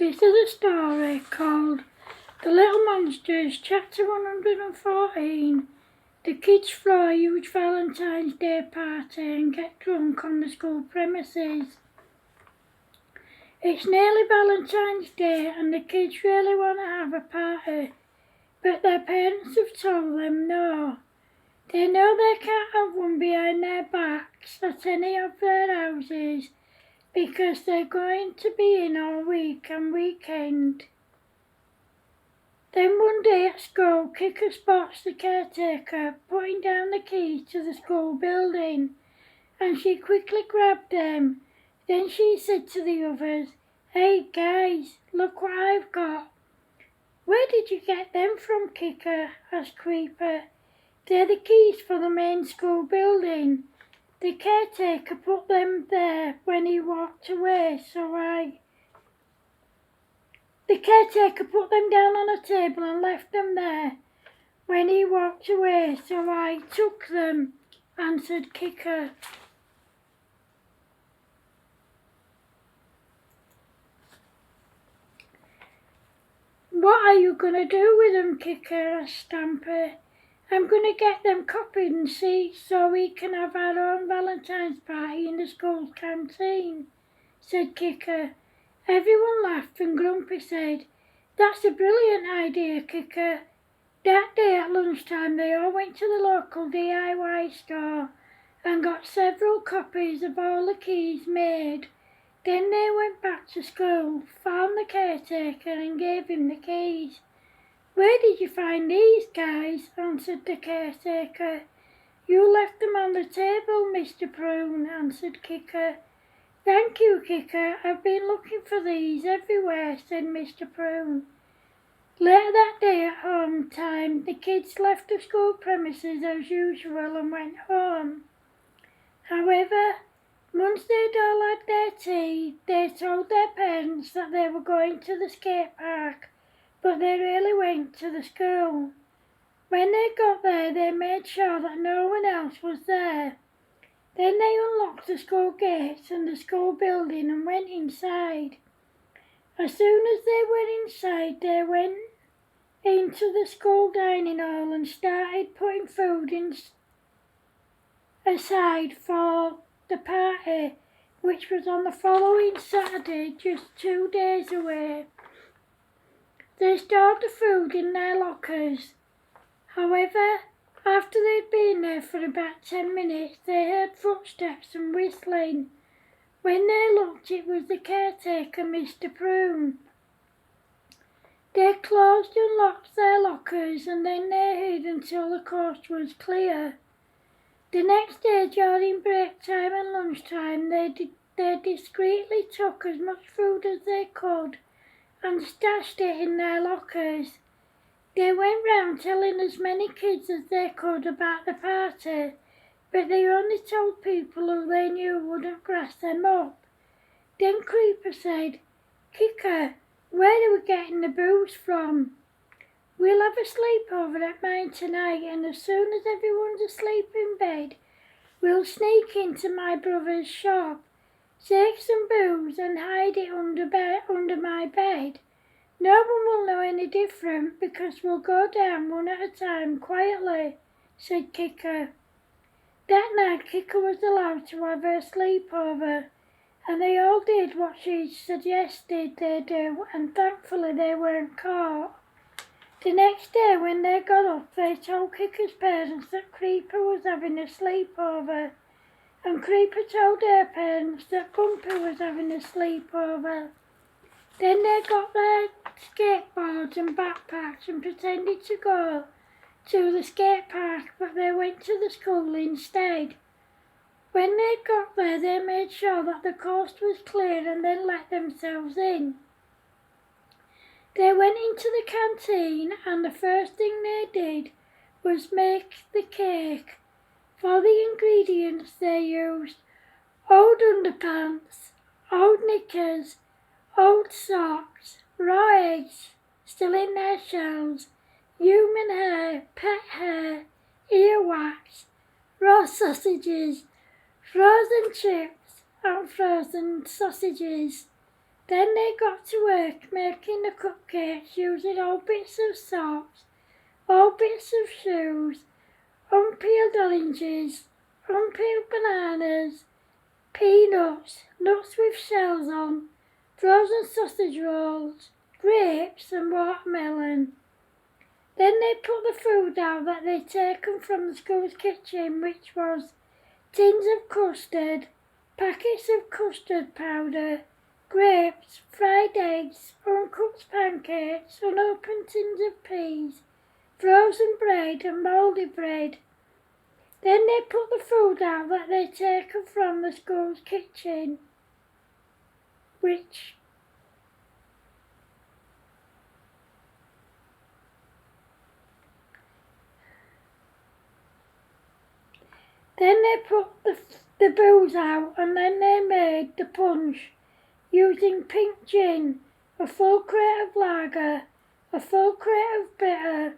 This is a story called The Little Monsters, Chapter 114. The kids throw a huge Valentine's Day party and get drunk on the school premises. It's nearly Valentine's Day and the kids really want to have a party, but their parents have told them no. They know they can't have one behind their backs at any of their houses because they're going to be in all week and weekend. Then one day at school, Kicker spots the caretaker putting down the keys to the school building, and she quickly grabbed them. Then she said to the others, "Hey guys, look what I've got." "Where did you get them from, Kicker?" asked Creeper. "They're the keys for the main school building. The caretaker put them there when he walked away, The caretaker put them down on a table and left them there when he walked away, so I took them," answered Kicker. "What are you going to do with them, Kicker?" asked Stamper. "I'm going to get them copied and see so we can have our own Valentine's party in the school canteen," said Kicker. Everyone laughed and Grumpy said, "That's a brilliant idea, Kicker." That day at lunchtime they all went to the local DIY store and got several copies of all the keys made. Then they went back to school, found the caretaker and gave him the keys. "Where did you find these, guys?" answered the caretaker. "You left them on the table, Mr. Prune," answered Kicker. "Thank you, Kicker. I've been looking for these everywhere," said Mr. Prune. Later that day at home time, the kids left the school premises as usual and went home. However, once they'd all had their tea, they told their parents that they were going to the skate park, but they really went to the school. When they got there, they made sure that no one else was there. Then they unlocked the school gates and the school building and went inside. As soon as they were inside, they went into the school dining hall and started putting food aside for the party, which was on the following Saturday, just 2 days away. They stored the food in their lockers. However, after they'd been there for about 10 minutes, they heard footsteps and whistling. When they looked, it was the caretaker, Mr. Prune. They closed and locked their lockers and then they hid until the coast was clear. The next day, during break time and lunchtime, they discreetly took as much food as they could and stashed it in their lockers. They went round telling as many kids as they could about the party, but they only told people who they knew wouldn't grass them up. Then Creeper said, "Kicker, where are we getting the booze from?" "We'll have a sleepover at mine tonight, and as soon as everyone's asleep in bed, we'll sneak into my brother's shop, take some booze and hide it under my bed. No one will know any different because we'll go down one at a time quietly," said Kicker. That night Kicker was allowed to have her sleepover, and they all did what she suggested they do, and thankfully they weren't caught. The next day when they got up, they told Kicker's parents that Creeper was having a sleepover, and Creeper told her parents that Grumpy was having a sleepover. Then they got their skateboards and backpacks and pretended to go to the skate park, but they went to the school instead. When they got there, they made sure that the coast was clear and then let themselves in. They went into the canteen and the first thing they did was make the cake. For the ingredients they used old underpants, old knickers, old socks, raw eggs still in their shells, human hair, pet hair, earwax, raw sausages, frozen chips and frozen sausages. Then they got to work making the cupcakes using old bits of socks, old bits of shoes, unpeeled oranges, unpeeled bananas, peanuts, nuts with shells on, frozen sausage rolls, grapes and watermelon. Then they put the food out that they'd taken from the school's kitchen, which was tins of custard, packets of custard powder, grapes, fried eggs, uncooked pancakes, unopened tins of peas, frozen bread and mouldy bread. Then they put the food out that they'd taken from the school's kitchen, which then they put the booze out, and then they made the punch using pink gin, a full crate of lager, a full crate of bitter,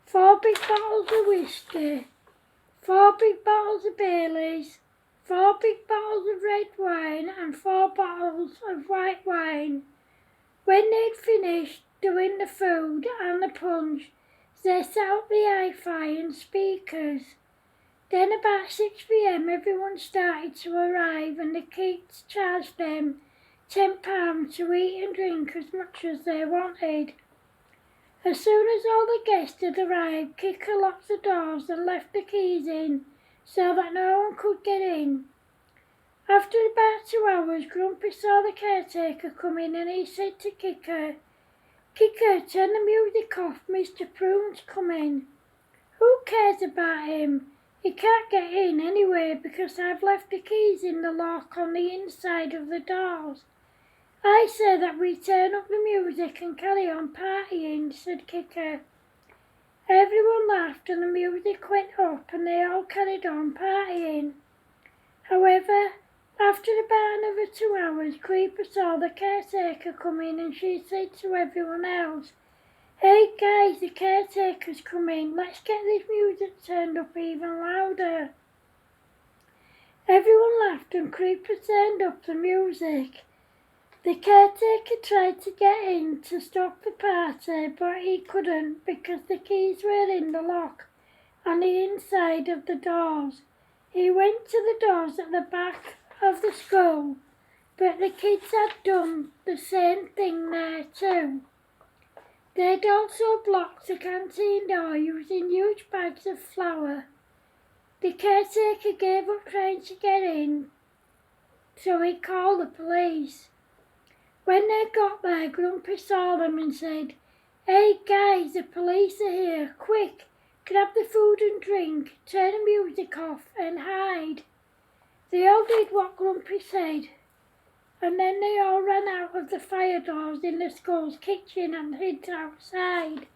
4 big bottles of whiskey, 4 big bottles of Baileys, 4 big bottles of red wine and 4 bottles of white wine. When they'd finished doing the food and the punch, they set up the hi-fi and speakers. Then about 6 p.m. everyone started to arrive, and the kids charged them £10 to eat and drink as much as they wanted. As soon as all the guests had arrived, Kicker locked the doors and left the keys in so that no one could get in. After about 2 hours, Grumpy saw the caretaker come in, and he said to Kicker, "Kicker, turn the music off, Mr. Prune's coming." "Who cares about him? He can't get in anyway because I've left the keys in the lock on the inside of the doors." "I say that we turn up the music and carry on partying," said Kicker. Everyone laughed and the music went up and they all carried on partying. However, after about another 2 hours, Creeper saw the caretaker come in, and she said to everyone else, "Hey guys, the caretaker's coming. Let's get this music turned up even louder." Everyone laughed and Creeper turned up the music. The caretaker tried to get in to stop the party, but he couldn't because the keys were in the lock on the inside of the doors. He went to the doors at the back of the school, but the kids had done the same thing there too. They'd also blocked the canteen door using huge bags of flour. The caretaker gave up trying to get in, so he called the police. When they got there, Grumpy saw them and said, "Hey guys, the police are here. Quick, grab the food and drink, turn the music off and hide." They all did what Grumpy said, and then they all ran out of the fire doors in the school's kitchen and hid outside.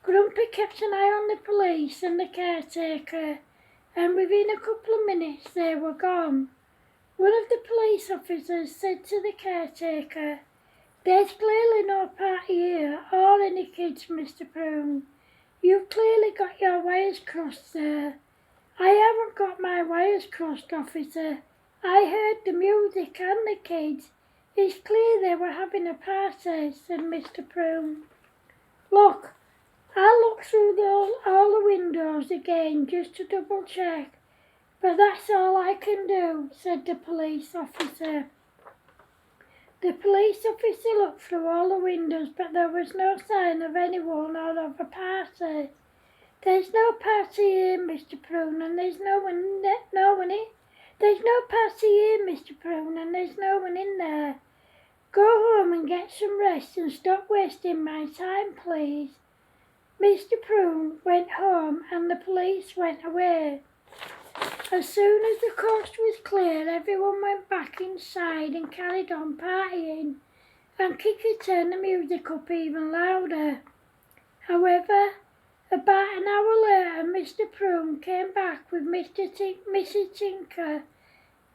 Grumpy kept an eye on the police and the caretaker, and within a couple of minutes they were gone. One of the police officers said to the caretaker, "There's clearly no party here or any kids, Mr. Prune. You've clearly got your wires crossed, sir." "I haven't got my wires crossed, officer. I heard the music and the kids. It's clear they were having a party," said Mr. Prune. "Look, I'll look through all the windows again just to double check, but that's all I can do," said the police officer. The police officer looked through all the windows, but there was no sign of anyone or of a party. "There's no party here, Mr. Prune, and there's no one in. There's no party here, Mr. Prune, and there's no one in there. Go home and get some rest and stop wasting my time, please." Mr. Prune went home and the police went away. As soon as the coast was clear, everyone went back inside and carried on partying, and Kicker turned the music up even louder. However, about an hour later, Mr. Prune came back with Mrs. Tinker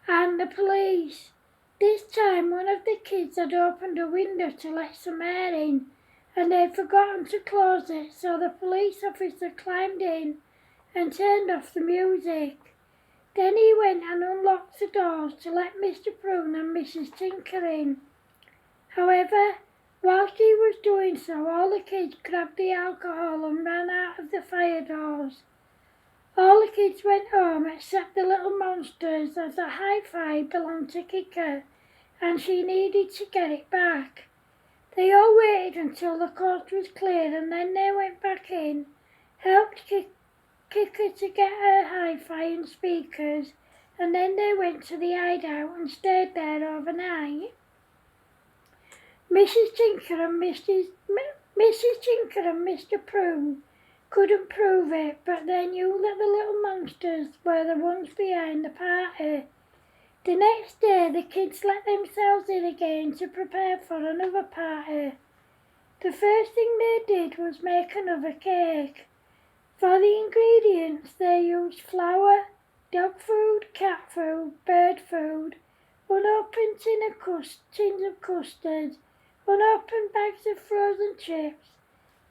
and the police. This time one of the kids had opened a window to let some air in, and they'd forgotten to close it, so the police officer climbed in and turned off the music. Then he went and unlocked the doors to let Mr. Prune and Mrs. Tinker in. However, whilst he was doing so, all the kids grabbed the alcohol and ran out of the fire doors. All the kids went home except the little monsters, as the hi-fi belonged to Kika and she needed to get it back. They all waited until the coast was clear and then they went back in, helped Kika to get her hi-fi and speakers, and then they went to the hideout and stayed there overnight. Mrs. Tinker and Mr. Prune couldn't prove it, but they knew that the little monsters were the ones behind the party. The next day, the kids let themselves in again to prepare for another party. The first thing they did was make another cake. For the ingredients, they used flour, dog food, cat food, bird food, unopened tins of custard, unopened bags of frozen chips,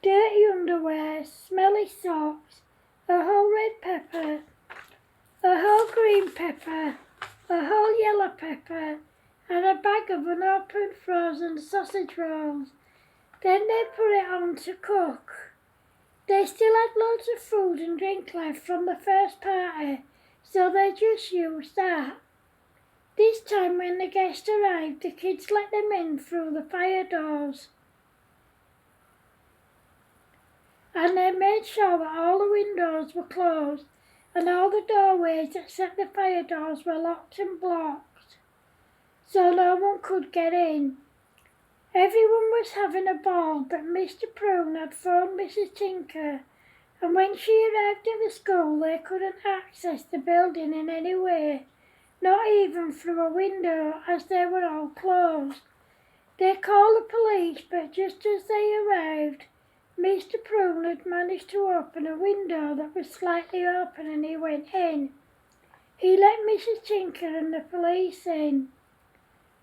dirty underwear, smelly socks, a whole red pepper, a whole green pepper, a whole yellow pepper, and a bag of unopened frozen sausage rolls. Then they put it on to cook. They still had loads of food and drink left from the first party, so they just used that. This time when the guests arrived, the kids let them in through the fire doors. And they made sure that all the windows were closed and all the doorways except the fire doors were locked and blocked, so no one could get in. Everyone was having a ball, but Mr. Prune had phoned Mrs. Tinker, and when she arrived at the school they couldn't access the building in any way, not even through a window, as they were all closed. They called the police, but just as they arrived, Mr. Prune had managed to open a window that was slightly open and he went in. He let Mrs. Tinker and the police in.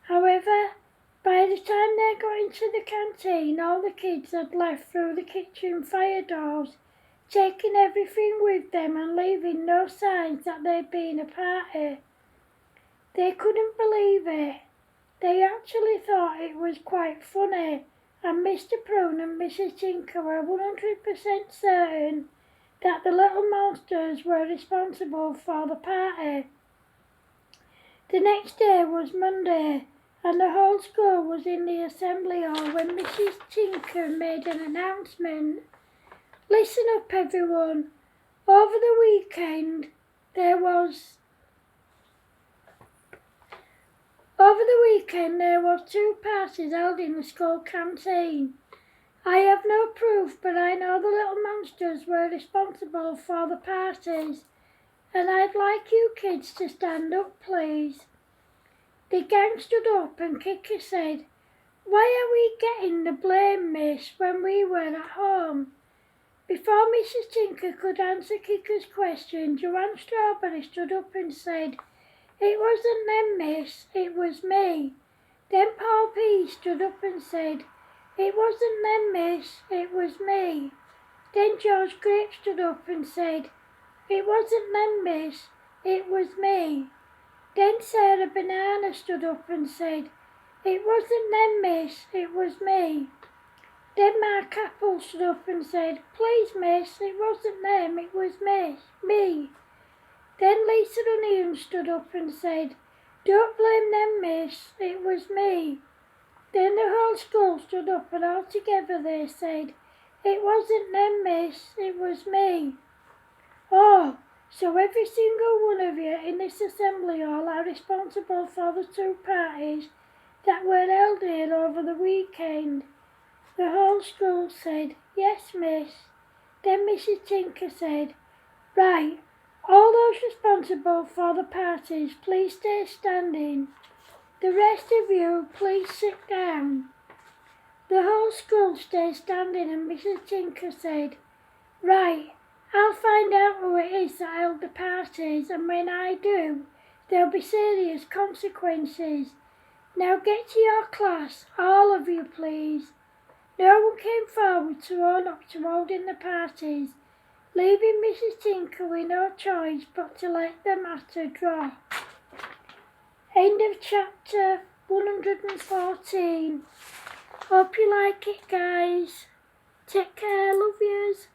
However, by the time they got into the canteen, all the kids had left through the kitchen fire doors, taking everything with them and leaving no signs that there'd been a party. They couldn't believe it. They actually thought it was quite funny, and Mr. Prune and Mrs. Tinker were 100% certain that the little monsters were responsible for the party. The next day was Monday, and the whole school was in the assembly hall when Mrs. Tinker made an announcement. Listen up, everyone. Over the weekend, there was 2 parties held in the school canteen. I have no proof, but I know the little monsters were responsible for the parties, and I'd like you kids to stand up, please. The gang stood up and Kika said, "Why are we getting the blame, miss, when we were at home?" Before Mrs. Tinker could answer Kika's question, Joanne Strawberry stood up and said, "It wasn't them, miss, it was me." Then Paul P. stood up and said, "It wasn't them, miss, it was me." Then George Grape stood up and said, "It wasn't them, miss, it was me." Then Sarah Banana stood up and said, "It wasn't them, miss, it was me." Then Mark Apple stood up and said, "Please, miss, it wasn't them, it was me." Then Lisa Onion stood up and said, "Don't blame them, miss, it was me." Then the whole school stood up and all together they said, "It wasn't them, miss, it was me." Oh, so every single one of you in this assembly hall are responsible for the 2 parties that were held here over the weekend. The whole school said, "Yes, miss." Then Mrs. Tinker said, "Right, all those responsible for the parties, please stay standing. The rest of you, please sit down." The whole school stayed standing and Mrs. Tinker said, "Right, I'll find out who it is that held the parties, and when I do, there'll be serious consequences. Now get to your class, all of you, please." No one came forward to own up to holding the parties, leaving Mrs. Tinker with no choice but to let the matter drop. End of chapter 114. Hope you like it, guys. Take care, love yous.